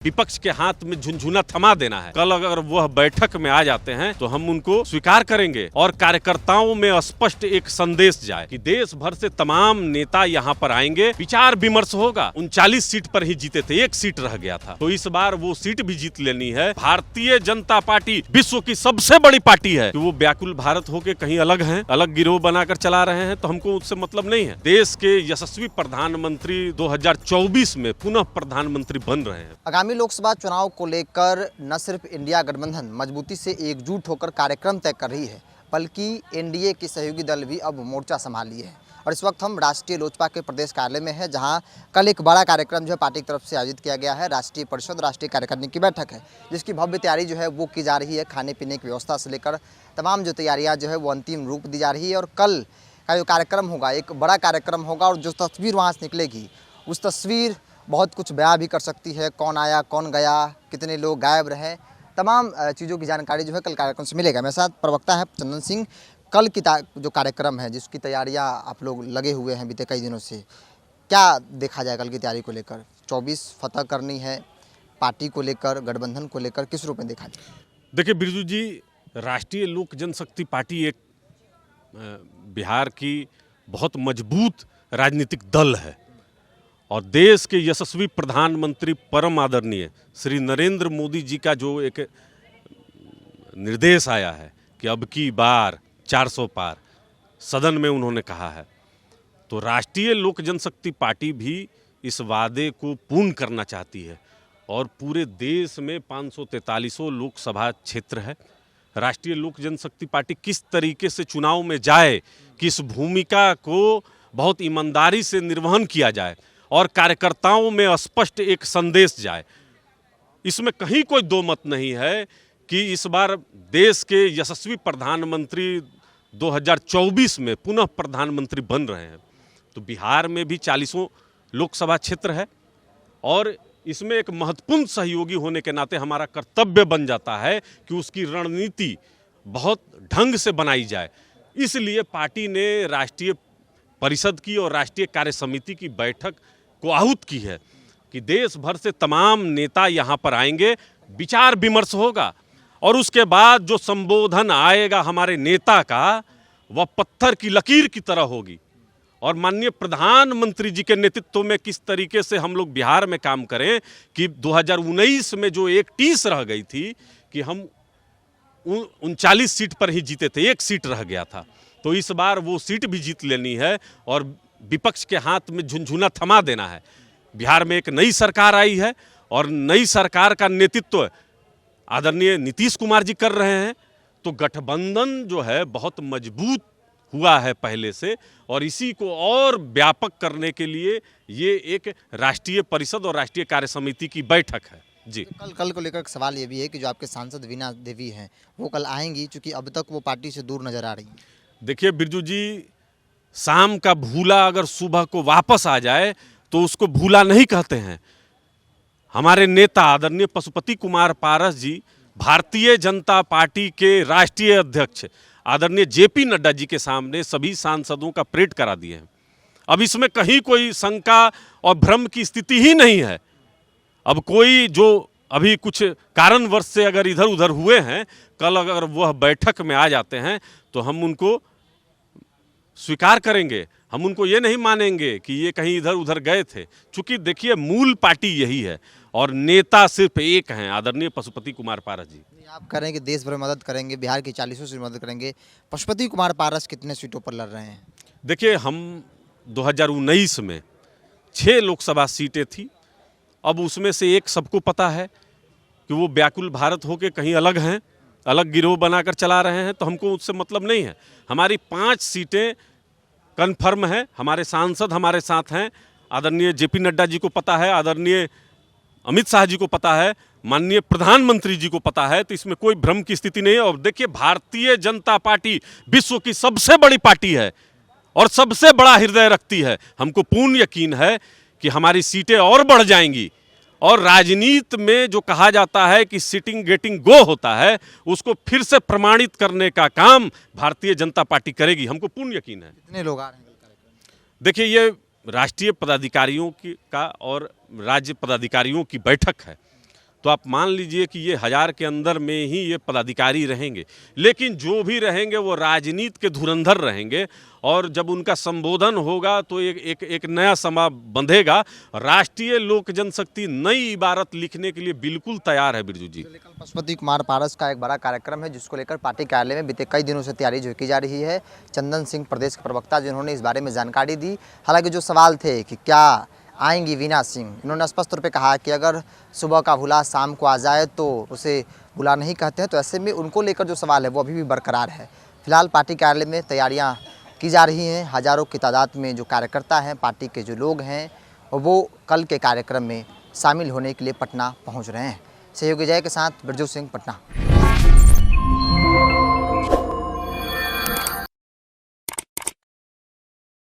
विपक्ष के हाथ में झुनझुना थमा देना है। कल अगर वह बैठक में आ जाते हैं तो हम उनको स्वीकार करेंगे और कार्यकर्ताओं में स्पष्ट एक संदेश जाए कि देश भर से तमाम नेता यहाँ पर आएंगे, विचार विमर्श होगा। 39 सीट पर ही जीते थे, एक सीट रह गया था, तो इस बार वो सीट भी जीत लेनी है। भारतीय जनता पार्टी विश्व की सबसे बड़ी पार्टी है कि वो व्याकुल भारत होके कहीं अलग हैं, अलग गिरोह बनाकर चला रहे हैं, तो हमको उससे मतलब नहीं है। देश के यशस्वी प्रधानमंत्री 2024 में पुनः प्रधानमंत्री बन रहे हैं। आगामी लोकसभा चुनाव को लेकर न सिर्फ इंडिया गठबंधन मजबूती से एकजुट होकर कार्यक्रम तय कर रही है, बल्कि एनडीए के सहयोगी दल भी अब मोर्चा संभाली है। और इस वक्त हम राष्ट्रीय लोजपा के प्रदेश कार्यालय में हैं, जहां कल एक बड़ा कार्यक्रम जो है पार्टी की तरफ से आयोजित किया गया है। राष्ट्रीय परिषद, राष्ट्रीय कार्यकारिणी की बैठक है, जिसकी भव्य तैयारी जो है वो की जा रही है। खाने पीने की व्यवस्था से लेकर तमाम जो तैयारियाँ जो है वो अंतिम रूप दी जा रही है। और कल का जो कार्यक्रम होगा एक बड़ा कार्यक्रम होगा, और जो तस्वीर वहाँ से निकलेगी उस तस्वीर बहुत कुछ बयां भी कर सकती है। कौन आया, कौन गया, कितने लोग गायब रहे, तमाम चीज़ों की जानकारी जो है कल कार्यक्रम से मिलेगा। मेरे साथ प्रवक्ता है चंदन सिंह। कल की जो कार्यक्रम है, जिसकी तैयारियां आप लोग लगे हुए हैं बीते कई दिनों से, क्या देखा जाए कल की तैयारी को लेकर? 24 फतह करनी है, पार्टी को लेकर, गठबंधन को लेकर किस रूप में देखा जाए? देखिए बिरजू जी, राष्ट्रीय लोक जनशक्ति पार्टी एक बिहार की बहुत मजबूत राजनीतिक दल है और देश के यशस्वी प्रधानमंत्री परम आदरणीय श्री नरेंद्र मोदी जी का जो एक निर्देश आया है कि अब की बार 400 पार, सदन में उन्होंने कहा है, तो राष्ट्रीय लोक जनशक्ति पार्टी भी इस वादे को पूर्ण करना चाहती है। और पूरे देश में 543 लोकसभा क्षेत्र है। राष्ट्रीय लोक जनशक्ति पार्टी किस तरीके से चुनाव में जाए, किस भूमिका को बहुत ईमानदारी से निर्वहन किया जाए और कार्यकर्ताओं में स्पष्ट एक संदेश जाए, इसमें कहीं कोई दो मत नहीं है कि इस बार देश के यशस्वी प्रधानमंत्री 2024 में पुनः प्रधानमंत्री बन रहे हैं। तो बिहार में भी 40 लोकसभा क्षेत्र है और इसमें एक महत्वपूर्ण सहयोगी होने के नाते हमारा कर्तव्य बन जाता है कि उसकी रणनीति बहुत ढंग से बनाई जाए। इसलिए पार्टी ने राष्ट्रीय परिषद की और राष्ट्रीय कार्य समिति की बैठक को आहूत की है कि देश भर से तमाम नेता यहाँ पर आएंगे, विचार विमर्श होगा और उसके बाद जो संबोधन आएगा हमारे नेता का, वह पत्थर की लकीर की तरह होगी। और माननीय प्रधानमंत्री जी के नेतृत्व में किस तरीके से हम लोग बिहार में काम करें कि 2019 में जो एक टीस रह गई थी कि हम 39 सीट पर ही जीते थे, एक सीट रह गया था, तो इस बार वो सीट भी जीत लेनी है और विपक्ष के हाथ में झुनझुना थमा देना है। बिहार में एक नई सरकार आई है और नई सरकार का नेतृत्व आदरणीय नीतीश कुमार जी कर रहे हैं, तो गठबंधन जो है बहुत मजबूत हुआ है पहले से और इसी को और व्यापक करने के लिए ये एक राष्ट्रीय परिषद और राष्ट्रीय कार्य समिति की बैठक है। जी, कल को लेकर सवाल ये भी है कि जो आपके सांसद वीणा देवी हैं वो कल आएंगी, चूँकि अब तक वो पार्टी से दूर नजर आ रही हैं। देखिए बिरजू जी, शाम का भूला अगर सुबह को वापस आ जाए तो उसको भूला नहीं कहते हैं। हमारे नेता आदरणीय पशुपति कुमार पारस जी भारतीय जनता पार्टी के राष्ट्रीय अध्यक्ष आदरणीय जेपी नड्डा जी के सामने सभी सांसदों का परेड करा दिए हैं। अब इसमें कहीं कोई शंका और भ्रम की स्थिति ही नहीं है। अब कोई जो अभी कुछ कारणवश से अगर इधर उधर हुए हैं, कल अगर वह बैठक में आ जाते हैं तो हम उनको स्वीकार करेंगे। हम उनको ये नहीं मानेंगे कि ये कहीं इधर उधर गए थे, क्योंकि देखिए मूल पार्टी यही है और नेता सिर्फ एक हैं, आदरणीय पशुपति कुमार पारस जी। आप कह रहे हैं कि देश भर में मदद करेंगे, बिहार की 40 सीट मदद करेंगे। पशुपति कुमार पारस कितने सीटों पर लड़ रहे हैं? देखिए, हम 2019 में 6 लोकसभा सीटें थी, अब उसमें से एक सबको पता है कि वो व्याकुल भारत होके कहीं अलग हैं, अलग गिरोह बनाकर चला रहे हैं, तो हमको उससे मतलब नहीं है। हमारी 5 सीटें कन्फर्म है, हमारे सांसद हमारे साथ हैं, आदरणीय जेपी नड्डा जी को पता है, आदरणीय अमित शाह जी को पता है, माननीय प्रधानमंत्री जी को पता है, तो इसमें कोई भ्रम की स्थिति नहीं है। और देखिए, भारतीय जनता पार्टी विश्व की सबसे बड़ी पार्टी है और सबसे बड़ा हृदय रखती है। हमको पूर्ण यकीन है कि हमारी सीटें और बढ़ जाएंगी और राजनीति में जो कहा जाता है कि सिटिंग गेटिंग गो होता है, उसको फिर से प्रमाणित करने का काम भारतीय जनता पार्टी करेगी, हमको पूर्ण यकीन है। कितने लोग आ रहे हैं कल कार्यक्रम? देखिए, ये राष्ट्रीय पदाधिकारियों की का और राज्य पदाधिकारियों की बैठक है तो आप मान लीजिए कि ये 1000 के अंदर में ही ये पदाधिकारी रहेंगे। लेकिन जो भी रहेंगे वो राजनीति के धुरंधर रहेंगे, और जब उनका संबोधन होगा तो एक नया समा बंधेगा। राष्ट्रीय लोक जनशक्ति नई इबारत लिखने के लिए बिल्कुल तैयार है बिरजू जी। कल पशुपति कुमार पारस का एक बड़ा कार्यक्रम है जिसको लेकर पार्टी कार्यालय में बीते कई दिनों से तैयारी जो की जा रही है। चंदन सिंह प्रदेश के प्रवक्ता जिन्होंने इस बारे में जानकारी दी। हालांकि जो सवाल थे कि क्या आएंगी वीना सिंह, इन्होंने स्पष्ट तौर पे कहा कि अगर सुबह का भुला शाम को आ जाए तो उसे भुला नहीं कहते हैं। तो ऐसे में उनको लेकर जो सवाल है वो अभी भी बरकरार है। फिलहाल पार्टी कार्यालय में तैयारियां की जा रही हैं। हज़ारों की तादाद में जो कार्यकर्ता हैं, पार्टी के जो लोग हैं, वो कल के कार्यक्रम में शामिल होने के लिए पटना पहुंच रहे हैं। सहयोगी जय के साथ बिरजू सिंह, पटना।